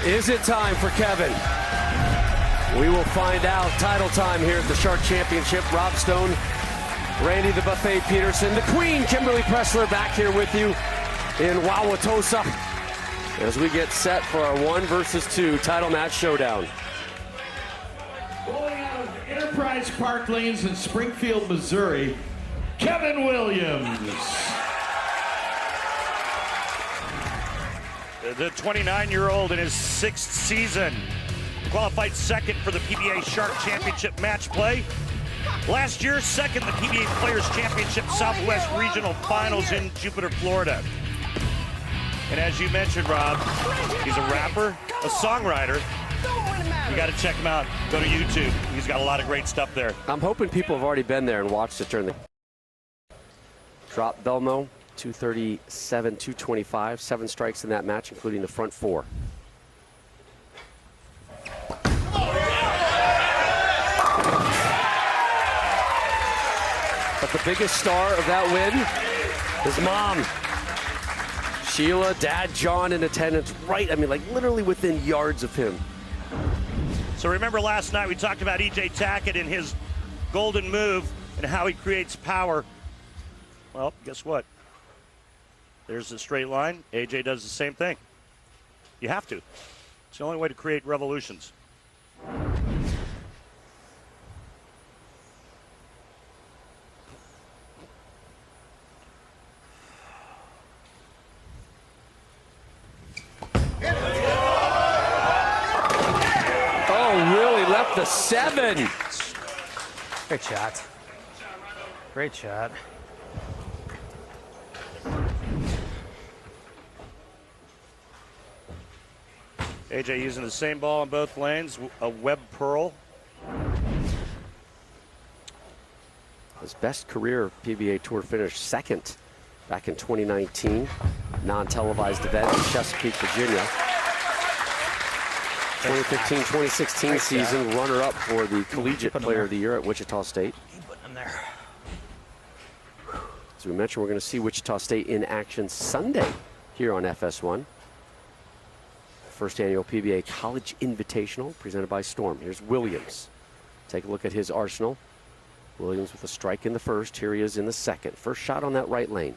Is it time for Kevin? We will find out. Title time here at the Shark Championship. Rob Stone, Randy the Buffet Peterson, the Queen, Kimberly Pressler, back here with you in Wauwatosa as we get set for our 1 versus 2 title match showdown. Rolling out of Enterprise Park Lanes in Springfield, Missouri, Kevin Williams. The 29-year-old in his 6th season qualified 2nd for the PBA Shark Championship match play. Last year, 2nd the PBA Players Championship Southwest Regional Finals in Jupiter, Florida. And as you mentioned, Rob, he's a rapper, a songwriter. You got to check him out. Go to YouTube. He's got a lot of great stuff there. I'm hoping people have already been there and watched it during the drop. Belmo, 237, 225, 7 strikes in that match, including the front 4. But the biggest star of that win is Mom. Sheila, Dad, John in attendance, right, I mean, like literally within yards of him. So remember last night we talked about E.J. Tackett and his golden move and how he creates power. Well, guess what? There's the straight line. A.J. does the same thing. You have to. It's the only way to create revolutions. The 7. Great shot. Great shot. AJ using the same ball in both lanes, a web pearl. His best career PBA Tour finish, 2nd back in 2019, non-televised event in Chesapeake, Virginia. 2015-2016 season, runner-up for the Collegiate Player of the Year at Wichita State. Keep putting them there. As we mentioned, we're going to see Wichita State in action Sunday here on FS1. First annual PBA College Invitational presented by Storm. Here's Williams. Take a look at his arsenal. Williams with a strike in the first. Here he is in the second. First shot on that right lane.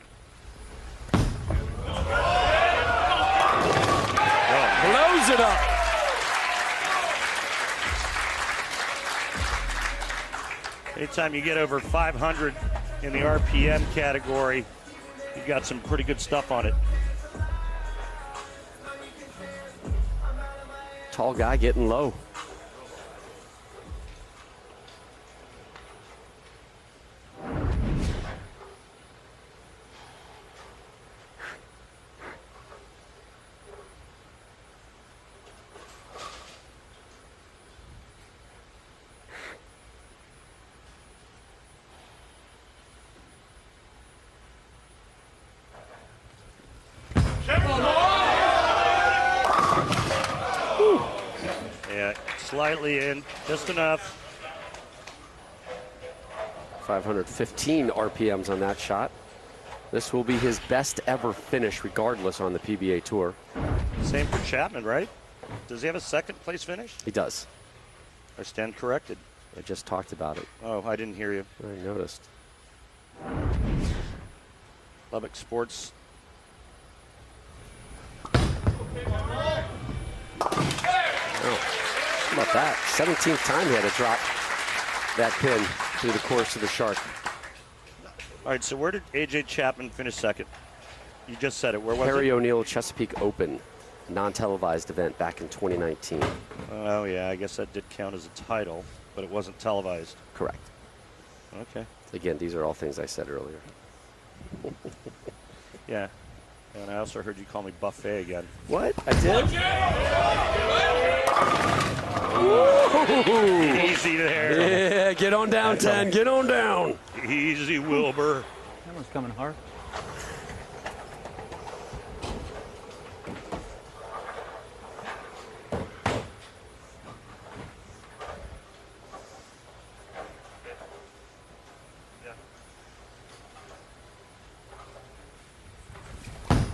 Blows it up. Anytime you get over 500 in the RPM category, you've got some pretty good stuff on it. Tall guy getting low. Yeah, slightly in, just enough. 515 RPMs on that shot. This will be his best ever finish regardless on the PBA Tour. Same for Chapman, right? Does he have a 2nd place finish? He does. I stand corrected. I just talked about it. Oh, I didn't hear you. I noticed. Lubbock Sports. Oh, how about that? 17th time he had to drop that pin through the course of the Shark. All right, so where did A.J. Chapman finish 2nd? You just said it. Where was Harry it? O'Neill Chesapeake Open, non-televised event back in 2019. Oh, yeah, I guess that did count as a title, but it wasn't televised. Correct. Okay. Again, these are all things I said earlier. Yeah. And I also heard you call me Buffet again. What? I did? Easy there. Yeah, get on down, 10. Get on down. Easy, Wilbur. That one's coming hard.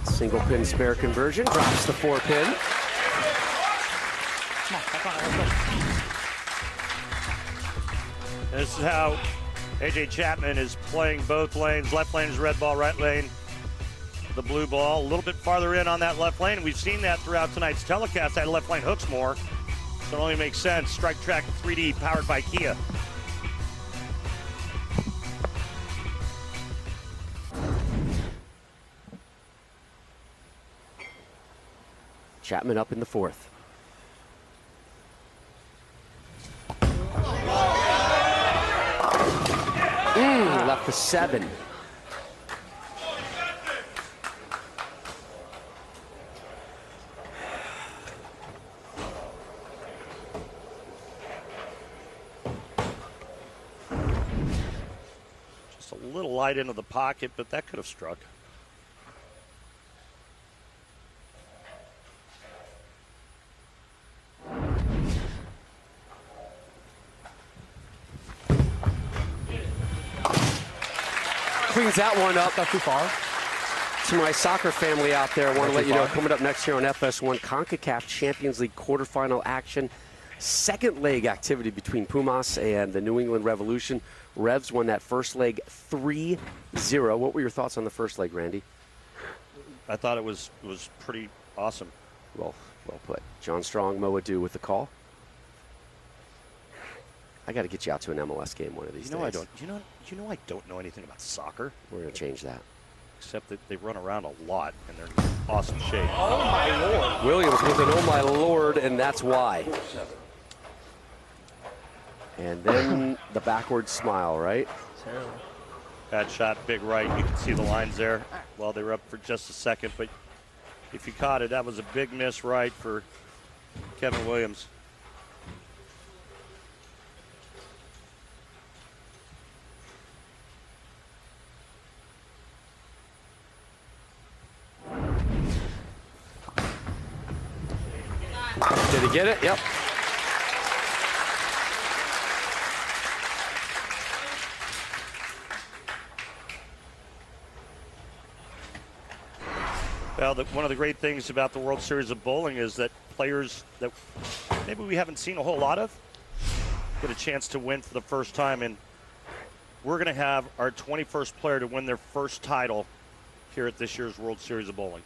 Single pin spare conversion, drops the 4 pin. Come on, back on it. Let's go. This is how AJ Chapman is playing both lanes. Left lane is red ball, right lane the blue ball. A little bit farther in on that left lane. We've seen that throughout tonight's telecast. That left lane hooks more. So it only makes sense. Strike Track 3D powered by Kia. Chapman up in the fourth. Left the 7. Just a little light into the pocket, but that could have struck. Cleans that one up. Not too far. To my soccer family out there, I want to let you know, coming up next year on FS1, CONCACAF Champions League quarterfinal action. Second leg activity between Pumas and the New England Revolution. Revs won that first leg 3-0. What were your thoughts on the first leg, Randy? I thought it was pretty awesome. Well put. John Strong, Mo Adu with the call. I got to get you out to an MLS game one of these days. I don't. You know I don't know anything about soccer. We're going to change that. Except that they run around a lot and they're in awesome shape. Oh my Lord. Williams with an oh my Lord, and that's why. And then the backward smile, right? Bad shot, big right. You can see the lines there. Well, they were up for just a second, but if you caught it, that was a big miss right for Kevin Williams. Did he get it? Yep. Well, one of the great things about the World Series of Bowling is that players that maybe we haven't seen a whole lot of get a chance to win for the first time. And we're going to have our 21st player to win their first title here at this year's World Series of Bowling.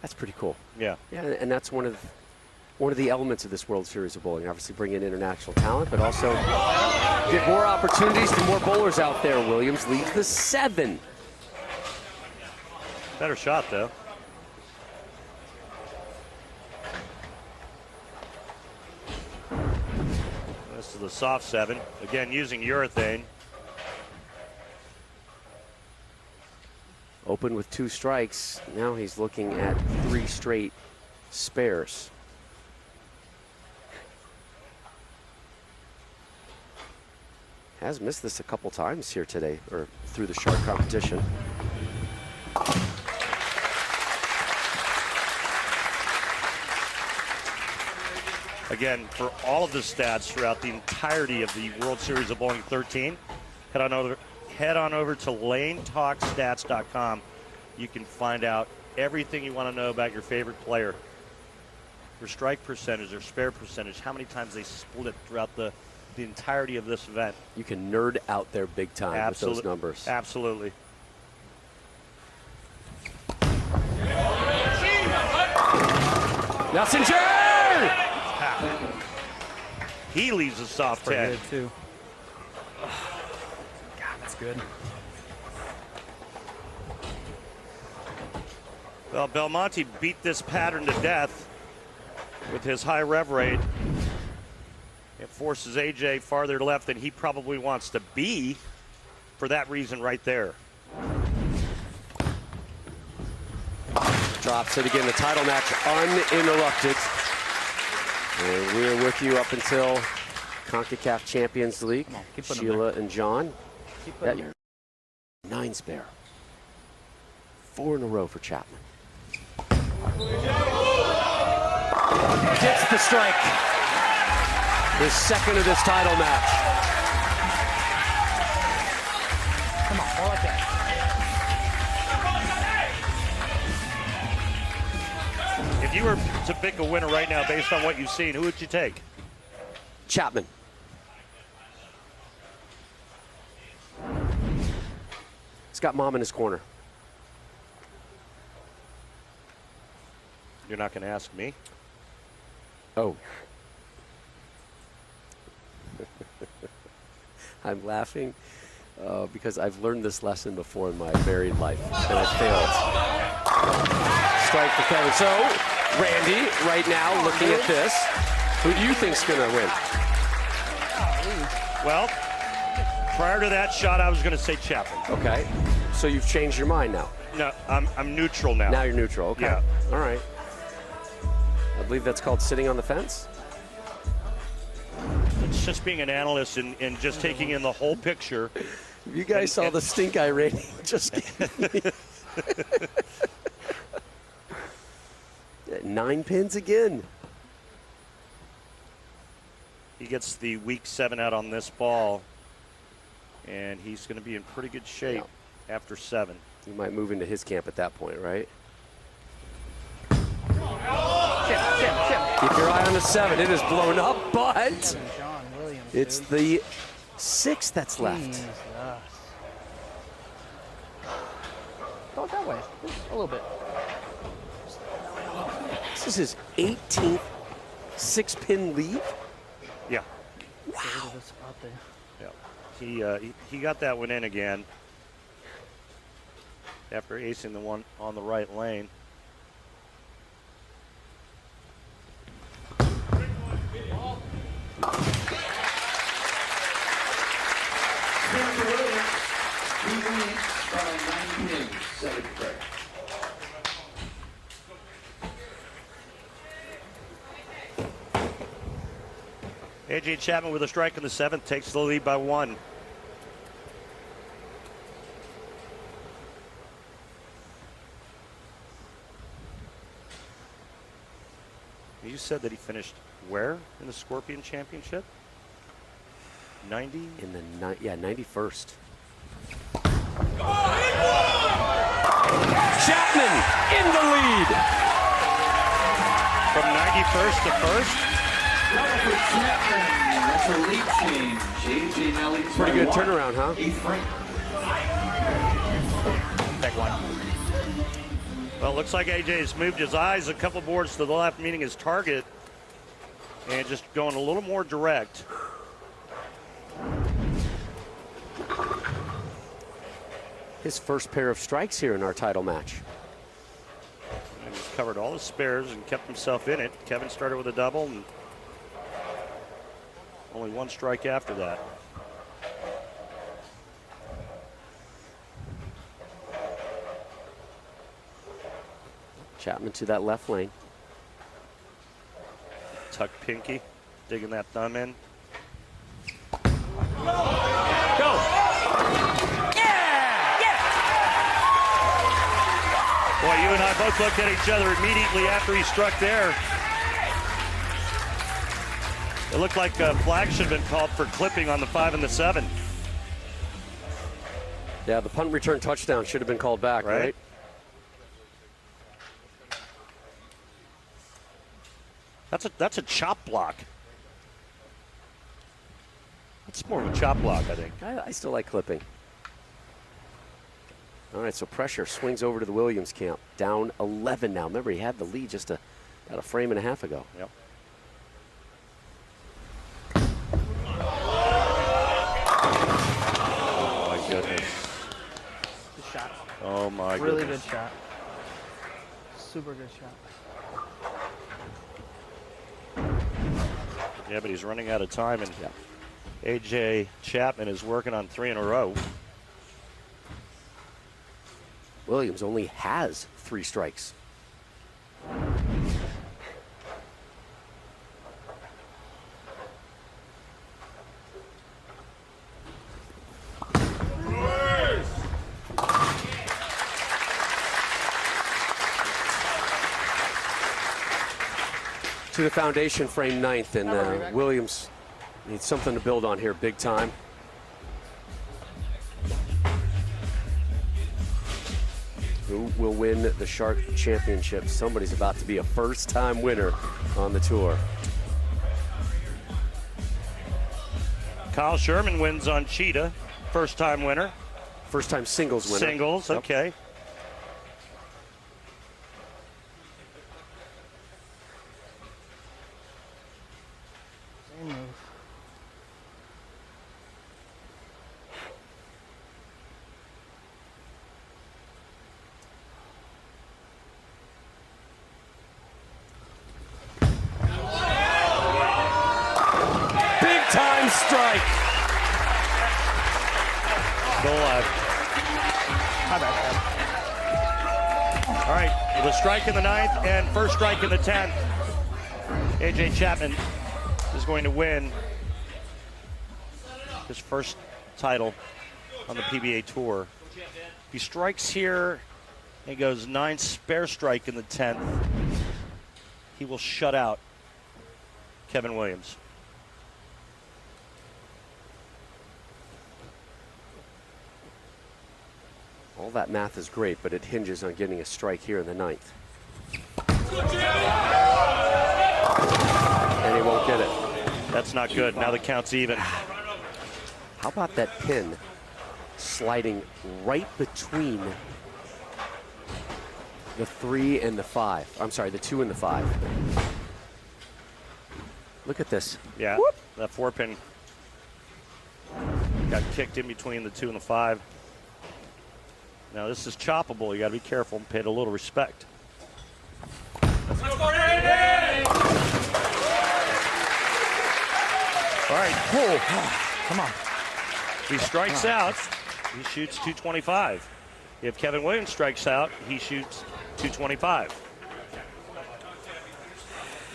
That's pretty cool. Yeah. Yeah, and that's one of the elements of this World Series of Bowling. Obviously bring in international talent, but also get more opportunities for more bowlers out there. Williams leads the 7. Better shot, though. This is the soft 7. Again, using urethane. Open with 2 strikes. Now he's looking at 3 straight spares. Has missed this a couple times here today, or through the shark competition. Again, for all of the stats throughout the entirety of the World Series of Bowling 13, head on over to lanetalkstats.com. You can find out everything you want to know about your favorite player. Their strike percentage, their spare percentage, how many times they split throughout the entirety of this event. You can nerd out there big time with those numbers. Absolutely. Nelson-Jer! He leaves a soft 10. Pretty good, too. God, that's good. Well, Belmonte beat this pattern to death with his high rev rate. It forces AJ farther left than he probably wants to be for that reason right there. Drops it again, the title match uninterrupted. And we're with you up until CONCACAF Champions League. Come on, keep putting Sheila and John. Keep putting That 9 spare. 4 in a row for Chapman. Gets the strike. His second of this title match. Come on, more like that. If you were to pick a winner right now based on what you've seen, who would you take? Chapman. He's got mom in his corner. You're not going to ask me? Oh. I'm laughing because I've learned this lesson before in my married life, and I failed. Strike for Kevin. So, Randy, right now, looking at this, who do you think's going to win? Well, prior to that shot, I was going to say Chapman. Okay. So you've changed your mind now. No, I'm neutral now. Now you're neutral. Okay. Yeah. All right. I believe that's called sitting on the fence. It's just being an analyst and just taking in the whole picture. You guys saw the stink eye Randy just gave me. 9 pins again. He gets the week 7 out on this ball, and he's going to be in pretty good shape after 7. You might move into his camp at that point, right? Keep your eye on the 7. It is blown up, but it's the 6 that's left. Jesus. Go that way. Just a little bit. This is his 18th 6-pin lead. Yeah. Wow. Yeah. He got that one in again after acing the one on the right lane. He wins by 9 pins, 7th break. A.J. Chapman with a strike in the 7th takes the lead by 1. You said that he finished where in the Scorpion Championship? 90? In the 91st. Chapman in the lead. From 91st to 1st? For Chapman, that's a lead change. A.J. now leads Pretty by good 1. turnaround, huh? 8th rank. Back one. Well, it looks like AJ's moved his eyes a couple boards to the left, meaning his target, and just going a little more direct. His first pair of strikes here in our title match. And he's covered all his spares and kept himself in it. Kevin started with a double and only 1 strike after that. Chapman to that left lane. Tuck pinky, digging that thumb in. Go! Boy, you and I both looked at each other immediately after he struck there. It looked like a flag should have been called for clipping on the 5 and the 7. Yeah, the punt return touchdown should have been called back, right? That's a chop block. That's more of a chop block, I think. I still like clipping. All right, so pressure swings over to the Williams camp. Down 11 now. Remember, he had the lead just about a frame and a half ago. Yep. Oh, my goodness. Good shot. Oh, my Really goodness. good shot. Super good shot. Yeah, but he's running out of time, and A.J. Chapman is working on 3 in a row. Williams only has 3 strikes. To the foundation frame 9th, and Williams needs something to build on here big time. will win the Shark Championship. Somebody's about to be a first-time winner on the tour. Kyle Sherman wins on Cheetah. First-time winner. First-time singles winner. Singles, Yep. okay. Same move. Big-time strike. Go live. My bad. All right, with a strike in the 9th and first strike in the 10th, AJ Chapman is going to win his first title on the PBA Tour. He strikes here and goes 9 spare strike in the 10th. He will shut out Kevin Williams. All that math is great, but it hinges on getting a strike here in the 9th. And he won't get it. That's not good. Now the count's even. How about that pin sliding right between the 3 and the 5? I'm sorry, the 2 and the 5. Look at this. Yeah, Whoop. that 4-pin got kicked in between the 2 and the 5. Now this is choppable. You got to be careful and pay it a little respect. All right, Come on. he strikes out. He shoots 225. If Kevin Williams strikes out, he shoots 225.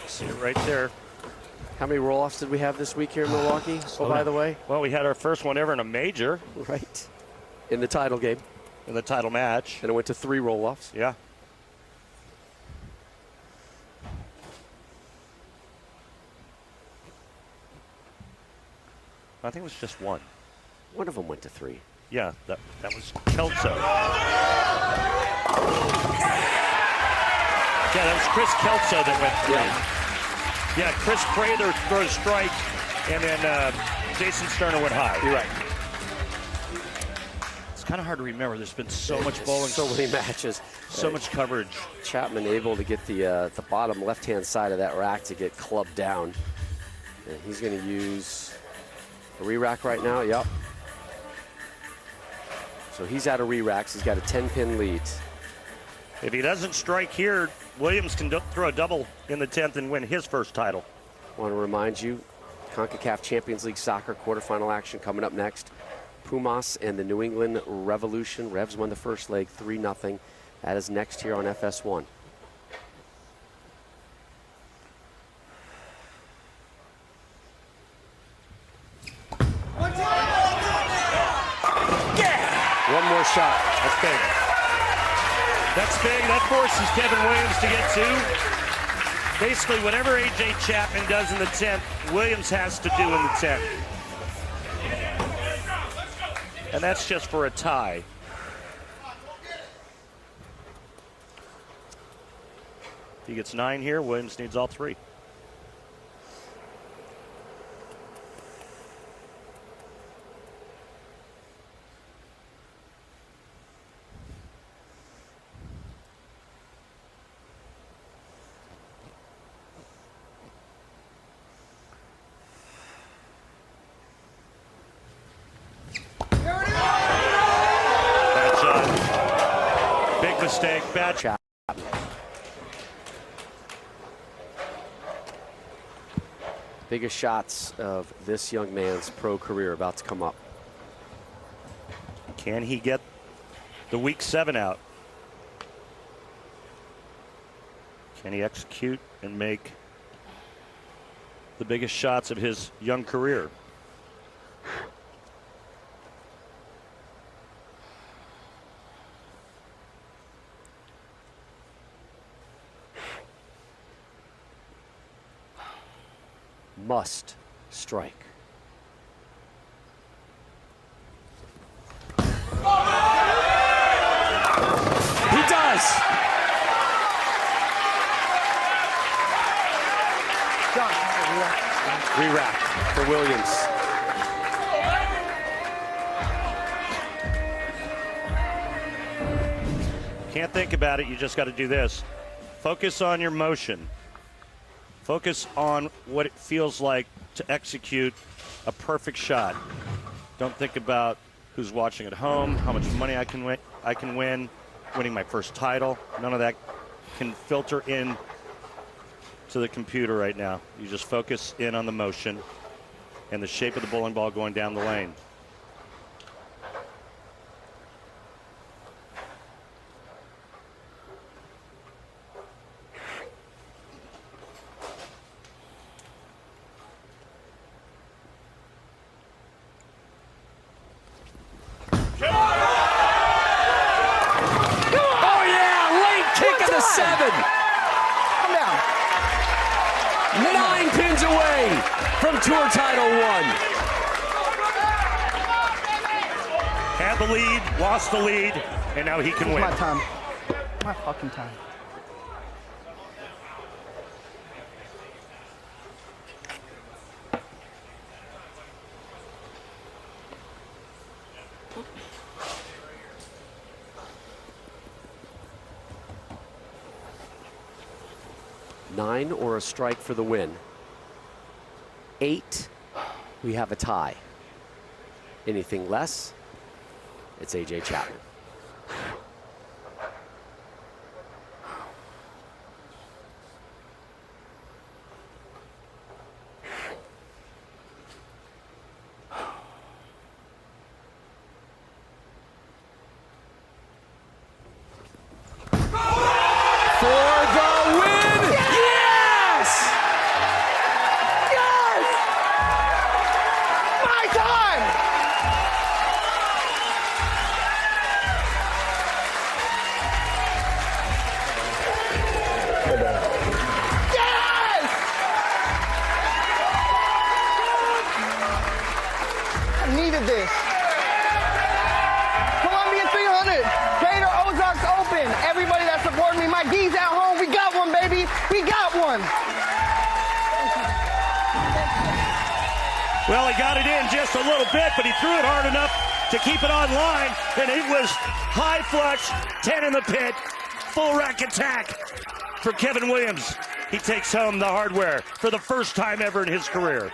See it right there. How many roll-offs did we have this week here in Milwaukee? Oh, by the way. Well, we had our first one ever in a major Right. In the title game. in the title match. And it went to 3 roll-offs. Yeah. I think it was just one. One of them went to 3. Yeah, that was Kelso. Yeah, that was Chris Kelso that went through. Yeah, Chris Prather throws strike, and then Jason Sterner went high. You're right. It's kind of hard to remember. There's been so much bowling, So many matches. so much coverage. Chapman able to get the bottom left-hand side of that rack to get clubbed down. And he's going to use a re-rack right now. Yep. So he's out of re-racks. He's got a 10-pin lead. If he doesn't strike here, Williams can throw a double in the 10th and win his first title. I want to remind you, CONCACAF Champions League soccer quarterfinal action coming up next. Pumas and the New England Revolution. Revs won the first leg 3-0. That is next here on FS1. One more shot. That's big. That's big. That forces Kevin Williams to get 2. Basically, whatever AJ Chapman does in the 10th, Williams has to do in the 10th. And that's just for a tie. If he gets 9 here, Williams needs all 3. Mistake, bad Chapman. Biggest shots of this young man's pro career about to come up. Can he get the week 7 out? Can he execute and make the biggest shots of his young career? Must strike. He does. Re-rack for Williams. Can't think about it, you just got to do this. Focus on your motion. Focus on what it feels like to execute a perfect shot. Don't think about who's watching at home, how much money I can win, winning my first title. None of that can filter in to the computer right now. You just focus in on the motion and the shape of the bowling ball going down the lane. Seven. Come down. 9 pins away from Tour Title 1. Had the lead, lost the lead, and now he can win. My time. My fucking time. Nine or a strike for the win. 8, we have a tie. Anything less, it's AJ Chapman. Needed this. Columbia 300, Gator Ozarks Open. Everybody that supported me, my D's at home, we got one, baby. We got one. Well, he got it in just a little bit, but he threw it hard enough to keep it on line, and it was high flush, 10 in the pit, full rack attack for Kevin Williams. He takes home the hardware for the first time ever in his career.